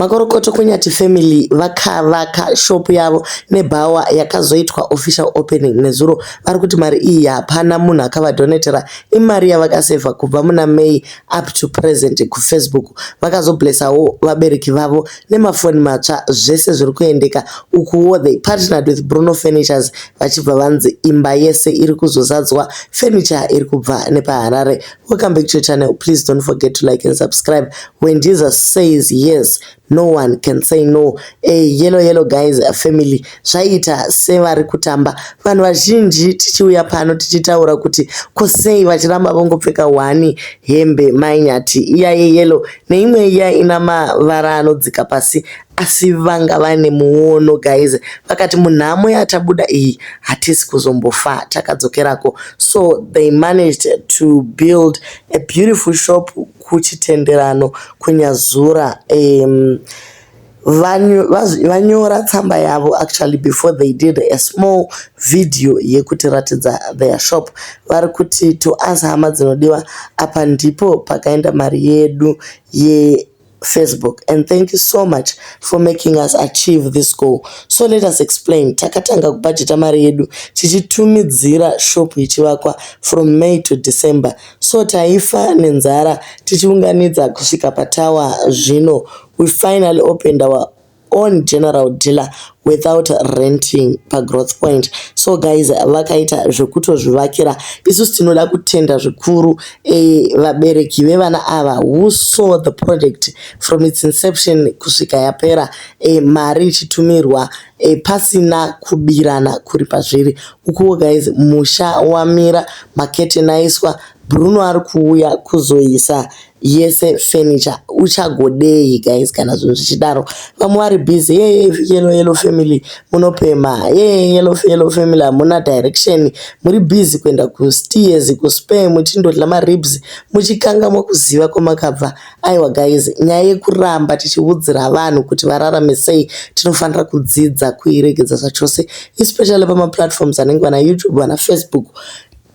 Makorokoto kunyati family vakavaka shop yavo nebhawa yakazoitwa official opening nezuro. Vari kuti mari iyi hapana munhu akavadonetera, imari yavakasevha kubva muna May up to present kuFacebook. Vakazoblessawo vabereki vavo nemafoni matsva, zvese zviri kuendeka. Ukuwo they partnered with Bruno Furnitures vachibva vanzi imba yese iri kuzozadzwa, furniture iri kubva nepaHarare. Welcome back to your channel. Please don't forget to like and subscribe. When Jesus says yes, no one can say no. Yellow guys family zvaita sevari kutamba. Vanhu vazhinji tichiuya pano tichitaura kuti kosei vachiramba vongopfeka wani hembe mainyati iya yellow neimwe iya ina mavara anodzika pasi, asi vanga vane muono guys. Vakati munhamo yatabuda iyi hatisi kuzombofa takadzokerako. So they managed to build a beautiful shop kuchitenderano kunyazura. Vanyora tsamba yavo actually before they did a small video yekutiratidza their shop. Vari kuti to us hama dzinodiwa, apa ndipo pakaenda mari yedu ye Facebook, and thank you so much for making us achieve this goal. So let us explain. Takatanga kubudgeta mari yedu tichitumidzira shop ichivakwa from May to December. So taifa nenzara tichiunganidza kusvika patawa zvino. We finally opened our own general dealer without renting per Growth Point. So guys, vakaita zvekutozvivakira. Isusu tinoda kutenda zvikuru vabereki vevana ava who saw the project from its inception kusvika yapera, mari ichitumirwa pasina kubirana kuri pazviri. Ukuwo guys, musha wamira, makete naiswa, Bruno ari kuuya kuzoisa yese furniture. Uchagodei guys kana zvinhu zvichidaro. Vamwe vari busy, yellow family munopema, yellow family hamuna direction, muri busy kuenda kustairs kuspare muchindodla maribs muchikanga mukuziva kwamakabva. Aiwa guys, nyaya yekuramba tichiudzira vanhu kuti vararame sei tinofanira kudzidza kuiregedza zvachose, especially pamaplatforms anenge vana YouTube vana Facebook.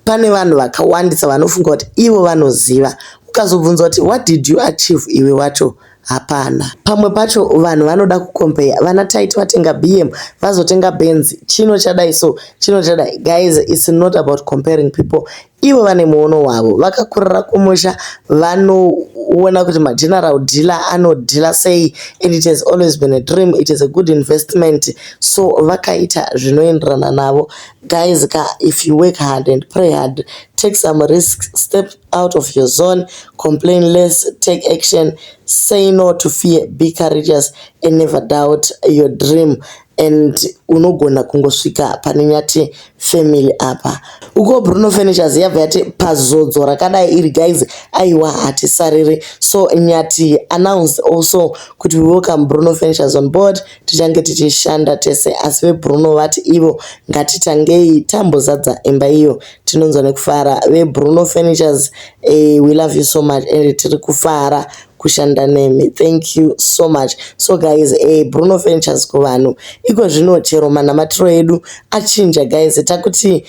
Pane vanhu vakawandisa vanofunga kuti ivo vanoziva. Ukazobvunza kuti what did you achieve iwe wacho, hapana. Pamwe pacho vanhu vanoda kucompare. Vana taiti vatenga BM vazotenga Benz, chino chadai so chino chadai. Guys, it's not about comparing people. Ivo vane muono wavo, vakakurira kumusha, vanoona kuti general dealer anodhila sei, and it has always been a dream. It is a good investment. So vakaita zvinoenderana navo. Guys, if you work hard and pray hard, take some risks, step out of your zone, complain less, take action, say no to fear, be courageous, and never doubt your dream. And unogona kungosvika pane nyati family apa. Uko Bruno Furnitures yabva yati pazodzo rakadai iri guys, aiwa hatisariri. So nyati announced also kuti we welcome Bruno Furnitures on board. Tichange tichishanda tese, asi Bruno vati ivo ngatitangei tambozadza imba iyo tinonzwa nekufara. Bruno Furnitures, we love you so much and tiri kufara kushanda nemi. Thank you so much. So guys, Bruno Furnitures kuvanhu iko zvino chero manamatiro edu achinja guys. Takuti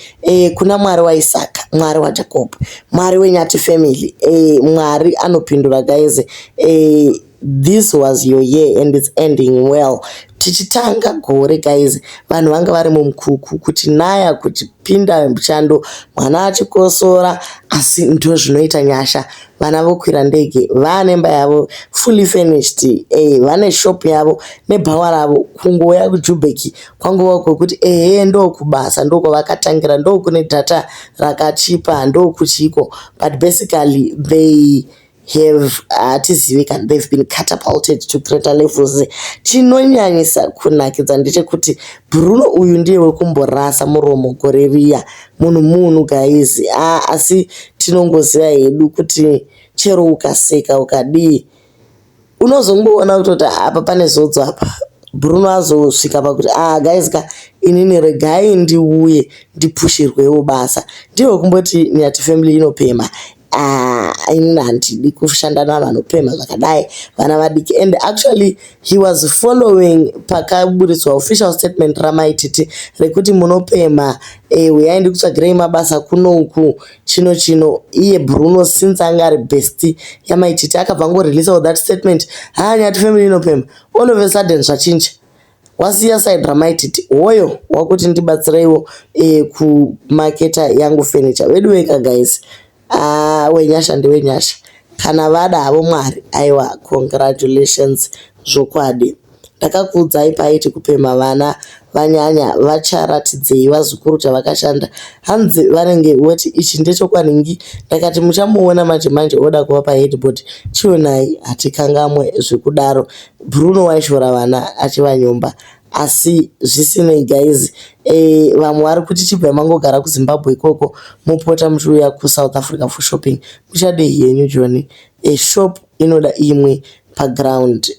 kuna Mwari waIsaka, Mwari waJacob, Mwari wenyati family, Mwari anopindura guys. This was your year and it's ending well. Tichitanga gore guys, vanhu vanga vari mumukuku kuti naya kuchipinda muchando, mwana achikosora, asi ndo zvinoita nyasha. Vana vokwira ndege, vane imba yavo fully furnished, vane shop yavo nebhawa ravo. Kungoya kuJubeki kwangova kwokuti ndo kubasa, ndo kwavakatangira, ndo kune data rakachipa, ndo kuchiko. But basically they have they've been catapulted to greater levels. Chinonyanyisa kunakidza ndechekuti Bruno uyu ndiye wekumborasa muromo gore riya. Munhu guys, asi tinongoziva hedu kuti chero ukaseka ukadii unozongoona kuti apa pane zodzo apa. Bruno azosvika pakuti guys inini regai ndiuye ndipushirwewo basa. Ndiwo kumboti nyati family inopema. inini handidi kushanda navanopemha zvakadai vana vadiki. And actually he was following pakaburitswa official statement ramaititi rekuti munopemha uyai ndikutsvagirei mabasa kunouku chino iye Bruno since anga ari besti yamaititi akabva angoreleasa with that statement haanyati family inopemha all of a sudden zvachinja wasiya side ramaititi hoyo wakuti ndibatsireiwo kumaketa yangu furniture wedu weka guys. Wenyasha ndewenyasha kana vada havo mwari aiwa congratulations zvokwadi. Ndakakuudzai paiti kupemha vana vanyanya vacharatidzei vazukuru chavakashanda hanzi vanenge woti ichi ndechokwaningi ndakati muchamuona manje oda kuva paheadboard chionai hatikangamwe zvekudaro. Bruno waishora vana achivanyomba asi zvisinei guys. Vamwe vari kuti chibva mangogara kuZimbabwe ikoko mupota muchiuya kuSouth Africa for shopping muchadei yenyu joni. Shop inoda imwe paground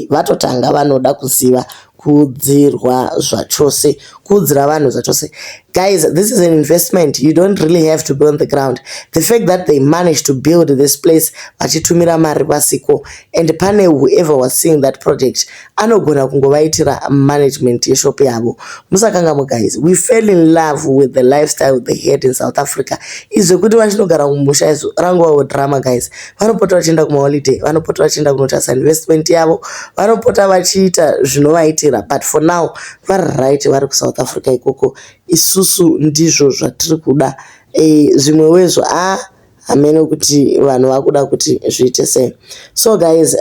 vatotanga vanoda kuziva kuudzirwa zvachose kuudzira vanhu zvachose. Guys, this is an investment. You don't really have to be on the ground. The fact that they managed to build this place vachitumira mari pasiko and pane whoever was seeing that project anogona kungovaitira management yeshop yavo. Musakangamo guys, we fell in love with the lifestyle they had in South Africa. Izvo kuti vachinogara kumusha izvo rangovawo drama guys. Vanopota vachienda kumaholiday, vanopota vachienda kunotarisa investment yavo, vanopota vachiita zvinovaitira, but for now vari right vari kuSouth Africa ikoko. Isusu ndizvo zvatiri kuda. Zvimwe wezvo hamene kuti vanhu vakuda kuti zviite sei. So guys,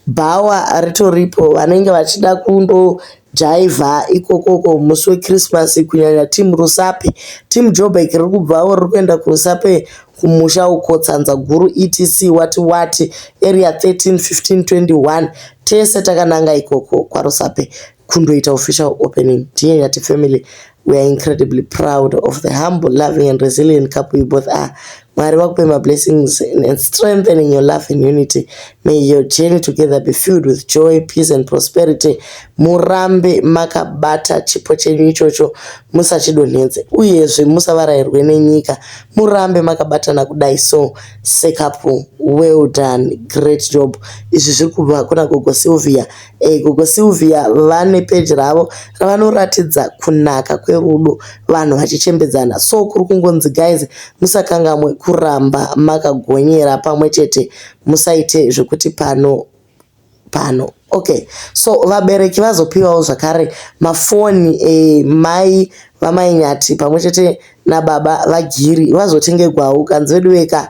bhawa ritoripo vanenge vachida kundojaivha ikokoko musi weChristmas kunyanya team Rusape. Team Joburg riri kubvawo riri kuenda kuRusape kumusha uko Tsanza Guru etc wati area 13 15 21 tese takananga ikoko kwaRusape kundoita official opening. Dear Nyati family, we are incredibly proud of the humble, loving and resilient couple you both are. Mwari vakupe my blessings and strengthening your love and unity. May your journey together be filled with joy, peace and prosperity. Murambe makabata chipo chenyu ichocho musachidonhedze uyezve musavarayirwe nenyika. Murambe makabatana kudai. So Sekapu, well done, great job. Izvi zviri kubva kuna Gogo Sylvia. Gogo Sylvia vane page ravo ravanoratidza kunaka kwerudo vanhu vachichembedzana. So kuri kungonzi guys musakangamwe kuramba makagonyera pamwe chete musaite zvekuti pano. Okay, so vabereki vazopiwawo zvakare mafoni. Mai vamainyati pamwe chete nababa vagiri vazotengerwawo kanzi vedu veka.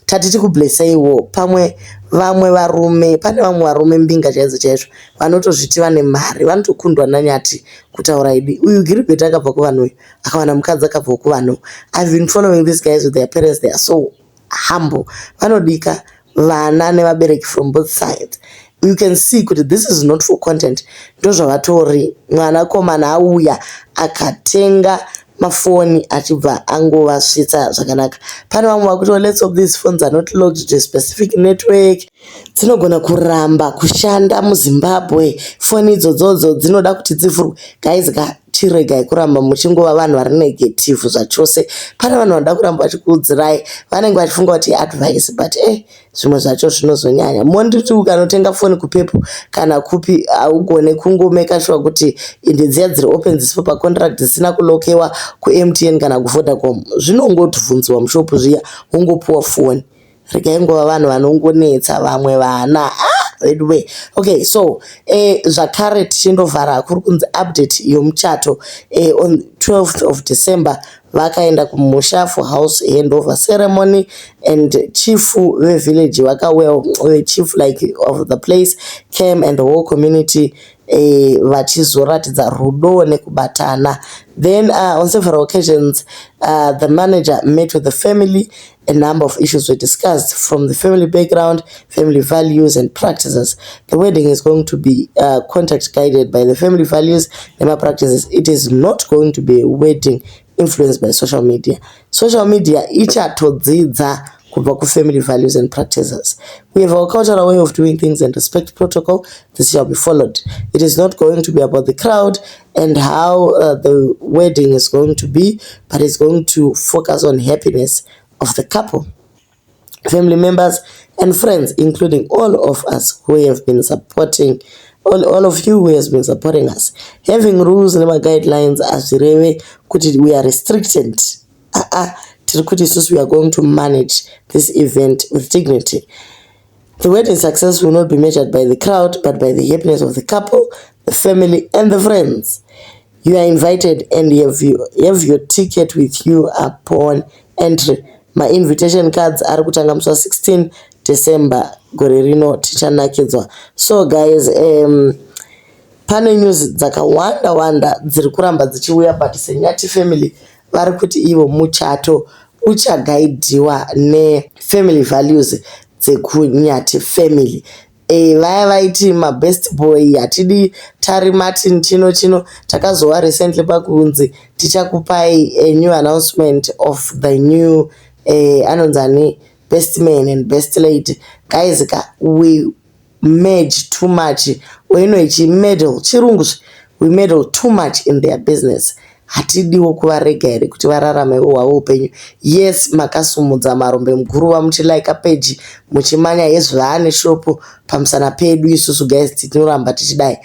Tatiti kublessaiwo pamwe vamwe varume, pane vamwe varume mbinga chaizvo vanotozviti vane mari vanotokundwa naNyati kutaura idi uyu Gilbert akabva kuvanhu akawana mukadzi akabva kuvanhu. I've been following these guys with their parents. They are so humble. Vanodika vana nevabereki from both sides. You can see kuti this is not for content. Ndozvavatori mwana komana auya akatenga mafoni achibva angovasvitsa zvakanaka. Pane vamwe vakuti let's hope these phones are not logged to a specific network. Dzinogona kuramba kushanda muZimbabwe. Foni idzodzo dzinoda kuti dzivhurwe. Guys, chiregai kuramba muchingova vanhu vari negative zvachose. Pane vanhu vanoda kuramba vachikuudzirai vanenge vachifunga kuti advice, but zvimwe zvacho zvinozonyanya. Monditi ukanotenga foni kupepo kana kupi augone kungomeka sure kuti dziya dziri open dzisipo pacontract dzisina kulokewa kuMTN kana kuVodacom. Zvinongotovhunzwa mushopu zviya wongopuwa foni. Regai ngova vanhu vanongonetsa vamwe vana. Anyway, okay, so zvakare tichindovhara kuri kunzi update yomuchato. On 12th of December vakaenda kumusha for house handover ceremony and chief village chief like of the place came and the whole community vachizoratidza rudo nekubatana. Then on several occasions the manager met with the family. A number of issues were discussed from the family background, family values and practices. The wedding is going to be contact guided by the family values and practices. It is not going to be a wedding influenced by social media. Social media ichatodzidza kubva ku-family values and practices. We have our cultural way of doing things and respect protocol. This shall be followed. It is not going to be about the crowd and how the wedding is going to be, but it's going to focus on happiness of the couple, family members and friends, including all of us who have been supporting, all of you who has been supporting us. Having rules and guidelines as we are restricted. We are going to manage this event with dignity. The wedding success will not be measured by the crowd, but by the happiness of the couple, the family, and the friends. You are invited and you have your ticket with you upon entry. My invitation cards are kutanga musi 16 December gore rino tichanakidzwa. So guys, pane news dzakawanda dziri kuramba dzichiuya, but seNyati family vari kuti ivo muchato uchagaidhiwa ne-family values dzekuNyati family. Vaya vaiti mabest boy hatidi Tari Martin chino takazowa recently pakunzi tichakupai a new announcement of the new anonzani best man and best lady. Guys, we merge too much. We meddle chirungu, we meddle too much in their business. Hatidiwo kuvarega here kuti vararame hwavo upenyu. Yes, makasumudza marombe muguruva muchilaika page muchimanya yezvaane shopu pamusana pedu isusu guys tinoramba tichidai.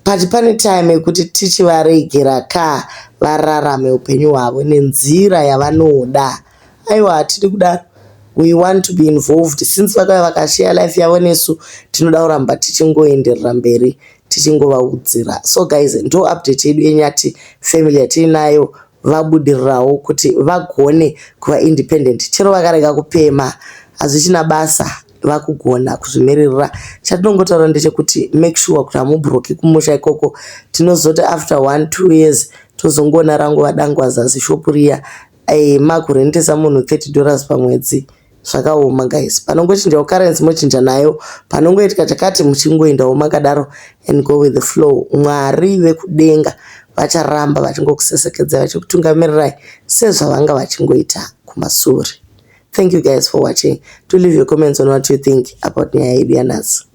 But pane time yekuti tichivaregera vararame upenyu hwavo nenzira yavanoda. Aiwa, hatidi kudaro. We want to be involved. Since vakashare life yavo nesu, tinoda kuramba tichingoenderera mberi tichingova. So guys, ndo update yedu yeNyati family yatinayo, vabudirirawo kuti vagone kuva independent. Chero vakarega kupema, hazvichina basa, vakugona kuzvimirira. Chatinongotaura ndechekuti make sure kuti hamubhuroki kumusha ikoko. Tinozoti after 1-2 years tozongoona rangova dangwaza zishopu riya makurendesa munhu $30 pamwedzi. Zvakaoma guys. Panongochinjawo currency mochinja nayo, panongoitika chakati muchingoendawo makadaro and go with the flow. Mwari vekudenga vacharamba vachingokusesekedza vachikutungamirirai sezvavanga vachingoita kumashure. Thank you guys for watching. Do leave your comments on what you think about nyaya yedu yaNhasi.